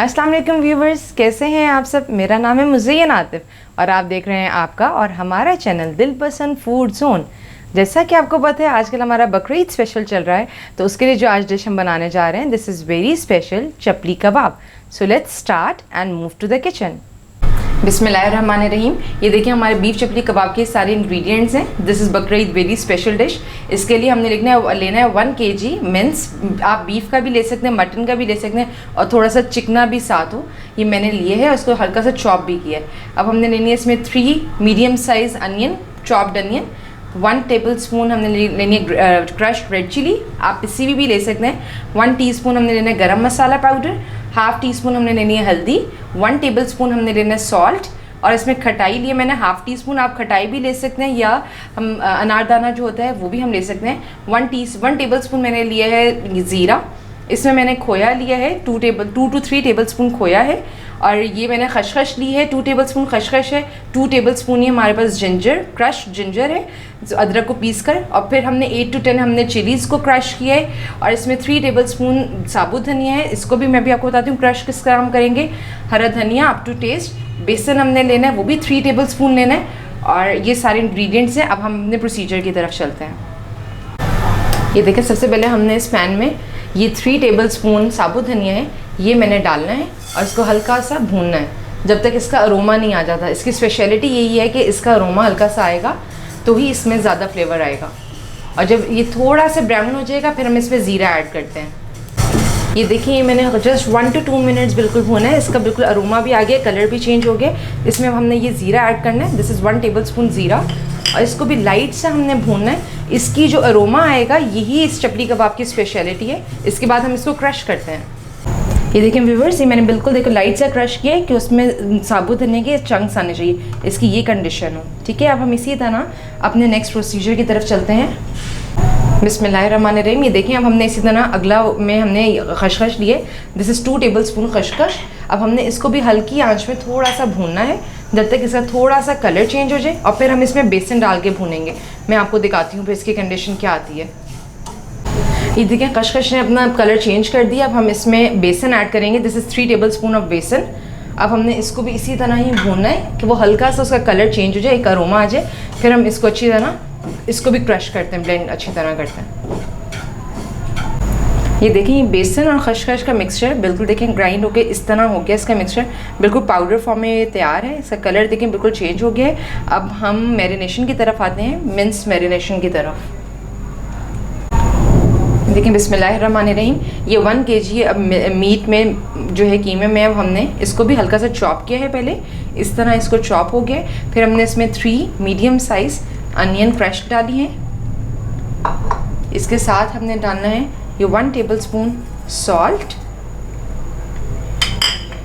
अस्सलाम वालेकुम व्यूवर्स, कैसे हैं आप सब। मेरा नाम है मुज़य्यन आतिफ और आप देख रहे हैं आपका और हमारा चैनल दिल पसंद फूड जोन। जैसा कि आपको पता है आजकल हमारा बकरीद स्पेशल चल रहा है, तो उसके लिए जो आज डिश हम बनाने जा रहे हैं, this is very special chapli kabab. So let's start and move to the kitchen. बिस्मिल्लाहिर्रहमानिर्रहीम। ये देखिए हमारे बीफ चपली कबाब के सारे इंग्रेडिएंट्स हैं। This is Bakrid very special dish. इसके लिए हमने लेना है 1 kg मिन्स। आप बीफ का भी ले सकते हैं, मटन का भी ले सकते हैं और थोड़ा सा चिकना भी साथ हो। ये मैंने लिए है और उसको हल्का सा चॉप भी किया है। अब हमने लेनी है इसमें 3 medium size onion, chopped onion. 1 tablespoon हमने लेनी है क्रश्ड रेड चिली, आप पिसी भी ले सकते हैं। 1 टीस्पून हमने लेना है गरम masala powder. Half tea spoon हमने लेनी है हल्दी। 1 टेबलस्पून हमने लेना है सॉल्ट। और इसमें खटाई लिए मैंने हाफ़ टी स्पून, आप खटाई भी ले सकते हैं या हम अनारदाना जो होता है वो भी हम ले सकते हैं। 1 टेबलस्पून मैंने लिया है ज़ीरा। इसमें मैंने खोया लिया है 2 to 3 टेबलस्पून खोया है। और ये मैंने खशखश ली है 2 टेबलस्पून खशखश है। 2 टेबलस्पून ही हमारे पास जिंजर, क्रश्ड जिंजर है, जो अदरक को पीस कर। और फिर हमने 8 to 10 हमने चिलीज़ को क्रश किया है। और इसमें 3 टेबलस्पून साबुत धनिया है, इसको भी मैं भी आपको बताती हूँ क्रश किस तरह हम करेंगे। हरा धनिया अप टू टेस्ट। बेसन हमने लेना है, वो भी 3 टेबलस्पून लेना है। और ये सारे इंग्रेडिएंट्स हैं। अब हम अपने प्रोसीजर की तरफ चलते हैं। ये देखें, सबसे पहले हमने इस पैन में ये 3 टेबलस्पून साबुत धनिया है, ये मैंने डालना है और इसको हल्का सा भूनना है जब तक इसका अरोमा नहीं आ जाता। इसकी स्पेशलिटी यही है कि इसका अरोमा हल्का सा आएगा तो ही इसमें ज़्यादा फ्लेवर आएगा। और जब ये थोड़ा सा ब्राउन हो जाएगा फिर हम इसमें ज़ीरा ऐड करते हैं। ये देखिए, ये मैंने जस्ट 1 to 2 मिनट्स बिल्कुल भूना है। इसका बिल्कुल अरोमा भी आ गया, कलर भी चेंज हो गया। इसमें हमने ये ज़ीरा ऐड करना है। दिस इज़ 1 टेबलस्पून ज़ीरा और इसको भी लाइट से हमने भूनना है। इसकी जो अरोमा आएगा यही इस चपली कबाब की स्पेशलिटी है। इसके बाद हम इसको क्रश करते हैं। ये देखें व्यूवर्स, ये मैंने बिल्कुल देखो लाइट से क्रश किया है कि उसमें साबुत धनिया के चंक्स आने चाहिए, इसकी ये कंडीशन हो। ठीक है, अब हम इसी तरह अपने नेक्स्ट प्रोसीजर की तरफ चलते हैं। बिस्मिल्लाहिर्रहमानिर्रहीम। ये देखें, अब हमने इसी तरह अगला में हमने खशखश लिए। दिस इज़ 2 टेबलस्पून खशखश। अब हमने इसको भी हल्की आंच में थोड़ा सा भूनना है जब तक इसका थोड़ा सा कलर चेंज हो जाए। और फिर हम इसमें बेसन डाल के भूनेंगे। मैं आपको दिखाती हूँ फिर इसकी कंडीशन क्या आती है। ये देखें, खशखश ने अपना कलर चेंज कर दिया। अब हम इसमें बेसन ऐड करेंगे। दिस इज़ 3 टेबलस्पून ऑफ बेसन। अब हमने इसको भी इसी तरह ही भूनना है कि वो हल्का सा उसका कलर चेंज हो जाए, एक अरोमा आ जाए। फिर हम इसको अच्छी तरह इसको भी क्रश करते हैं, ब्लेंड अच्छी तरह करते हैं। ये देखें, ये बेसन और खशखश का मिक्सचर बिल्कुल देखें ग्राइंड होकर इस तरह हो गया। इसका मिक्सचर बिल्कुल पाउडर फॉर्म में तैयार है। इसका कलर देखें बिल्कुल चेंज हो गया है। अब हम मैरिनेशन की तरफ आते हैं, मिन्स मैरिनेशन की तरफ। देखिए बिस्मिल्लाहिर्रहमानिर्रहीम। ये 1 kg अब मीट में जो है कीमे में, अब हमने इसको भी हल्का सा चॉप किया है। पहले इस तरह इसको चॉप हो गया। फिर हमने इसमें 3 मीडियम साइज़ अनियन क्रश डाली है। इसके साथ हमने डालना है ये 1 टेबलस्पून सॉल्ट।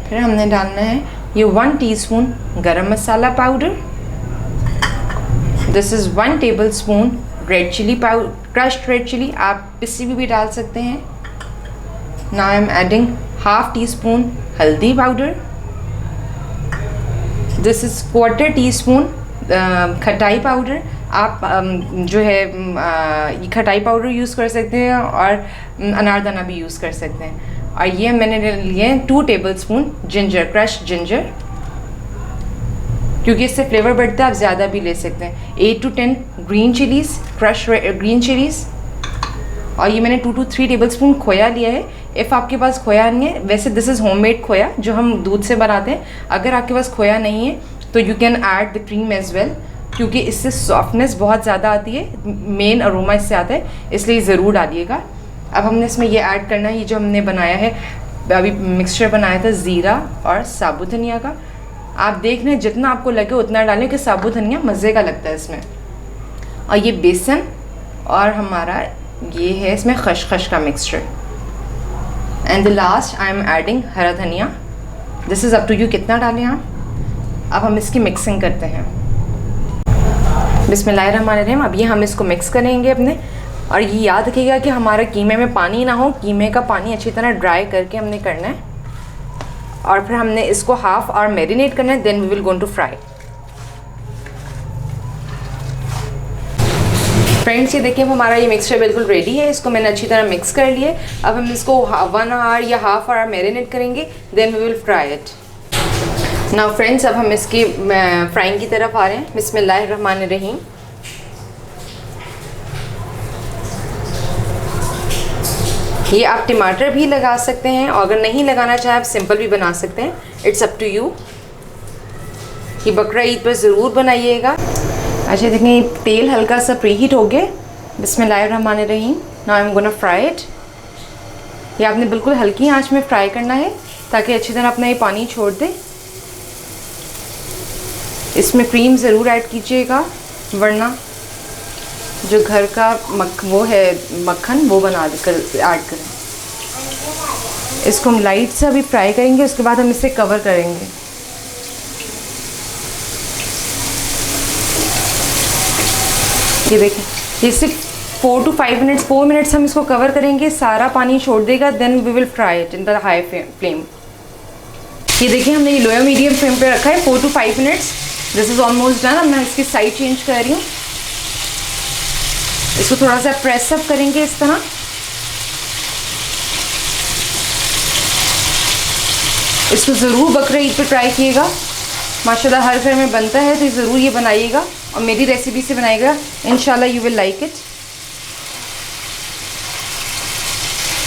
फिर हमने डालना है ये 1 teaspoon garam masala powder. This is 1 tablespoon red chilli powder, crushed red chilli, आप पिसी भी डाल सकते हैं। Now I am adding half teaspoon हल्दी पाउडर। दिस इज़ 1/4 टीस्पून खटाई पाउडर। आप जो है खटाई पाउडर यूज़ कर सकते हैं और अनारदाना भी यूज़ कर सकते हैं। और ये मैंने लिए हैं 2 टेबलस्पून जिंजर, क्रश्ड जिंजर, क्योंकि इससे फ्लेवर बढ़ता है। आप ज़्यादा भी ले सकते हैं। 8 to 10 green chillies, crush green chillies. और ये मैंने 2 to 3 टेबलस्पून खोया लिया है। इफ़ आपके पास खोया नहीं है, वैसे दिस इज़ होममेड खोया जो हम दूध से बनाते हैं। अगर आपके पास खोया नहीं है तो you can add the cream as well, क्योंकि इससे सॉफ्टनेस बहुत ज़्यादा आती है, मेन अरोमा इससे आता है, इसलिए ज़रूर डालिएगा। अब हमने इसमें ये ऐड करना है, ये जो हमने बनाया है अभी मिक्सचर बनाया था ज़ीरा और साबुत धनिया का। आप देख रहे हैं जितना आपको लगे उतना डालें कि साबुत धनिया मज़े का लगता है इसमें। और ये बेसन और हमारा ये है इसमें खशखश का mixture. And the last I am adding hara dhania. This is up to you कितना डालें आप। अब हम इसकी मिक्सिंग करते हैं। बिस्मिल्लाहिर्रहमानिर्रहीम। अब ये हम इसको मिक्स करेंगे अपने। और ये याद रखिएगा कि हमारा कीमे में पानी ना हो, कीमे का पानी अच्छी तरह ड्राई करके हमने करना है। और फिर हमने इसको हाफ़ आवर मैरिनेट करना है, then we will going to fry. Friends ये देखिए हमारा ये मिक्सचर बिल्कुल रेडी है। इसको मैंने अच्छी तरह मिक्स कर लिए। अब हम इसको 1 आवर या हाफ आवर मैरिनेट करेंगे, then we will fry it. Now friends अब हम इसकी फ्राइंग की तरफ आ रहे हैं। बिस्मिल्लाहिर्रहमानिर्रहीम। ये आप टमाटर भी लगा सकते हैं और अगर नहीं लगाना चाहे आप सिंपल भी बना सकते हैं, इट्स अप टू यू। ये बकरा ईद पर ज़रूर बनाइएगा। अच्छा देखिए तेल हल्का सा प्रीहीट हो गया। बिस्मिल्लाहिर्रहमानिर्रहीम। Now I am gonna fry it. ये आपने बिल्कुल हल्की आंच में फ्राई करना है ताकि अच्छी तरह अपना ये पानी छोड़ दे। इसमें क्रीम ज़रूर ऐड कीजिएगा, वरना जो घर का मक्खन वो बना कर ऐड करें। इसको हम लाइट से अभी फ्राई करेंगे, उसके बाद हम इसे कवर करेंगे। ये देखिए ये सिर्फ 4 मिनट्स हम इसको कवर करेंगे, सारा पानी छोड़ देगा, then we will fry it in the high flame. ये देखिए हमने ये लोअर मीडियम फ्लेम पे रखा है 4 to 5 minutes. This is almost done. अब मैं इसकी साइड चेंज कर रही हूँ। इसको थोड़ा सा प्रेस अप करेंगे इस तरह। इसको ज़रूर बकरा ईद पे ट्राई कीजिएगा। माशाल्लाह हर घर में बनता है, तो ज़रूर ये बनाइएगा और मेरी रेसिपी से बनाइएगा। इंशाल्लाह यू विल लाइक इट।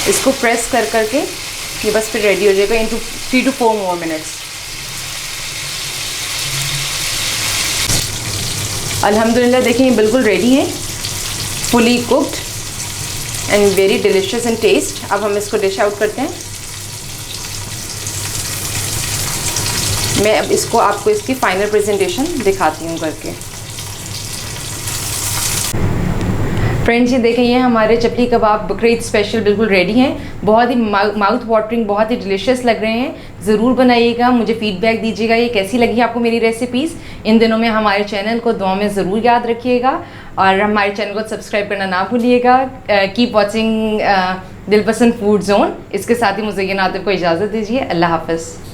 इसको प्रेस कर करके ये बस फिर रेडी हो जाएगा इन 3 to 4 more मिनट्स। अल्हम्दुलिल्लाह देखिए बिल्कुल रेडी है, fully cooked and very delicious in taste. अब हम इसको डिश आउट करते हैं। मैं अब इसको आपको इसकी फाइनल प्रेजेंटेशन दिखाती हूँ करके। फ्रेंड्स ये देखें, ये हमारे चपली कबाब बकरा ईद स्पेशल बिल्कुल रेडी हैं। बहुत ही माउथ वाटरिंग, बहुत ही डिलीशियस लग रहे हैं। ज़रूर बनाइएगा, मुझे फीडबैक दीजिएगा ये कैसी लगी आपको मेरी रेसिपीज़। इन दिनों में हमारे चैनल को दुआ में ज़रूर याद रखिएगा और हमारे चैनल को सब्सक्राइब करना ना भूलिएगा। Keep watching दिलपसंद food zone. इसके साथ ही मुझे ये नातिब को इजाज़त दीजिए। अल्लाह हाफ़िज़।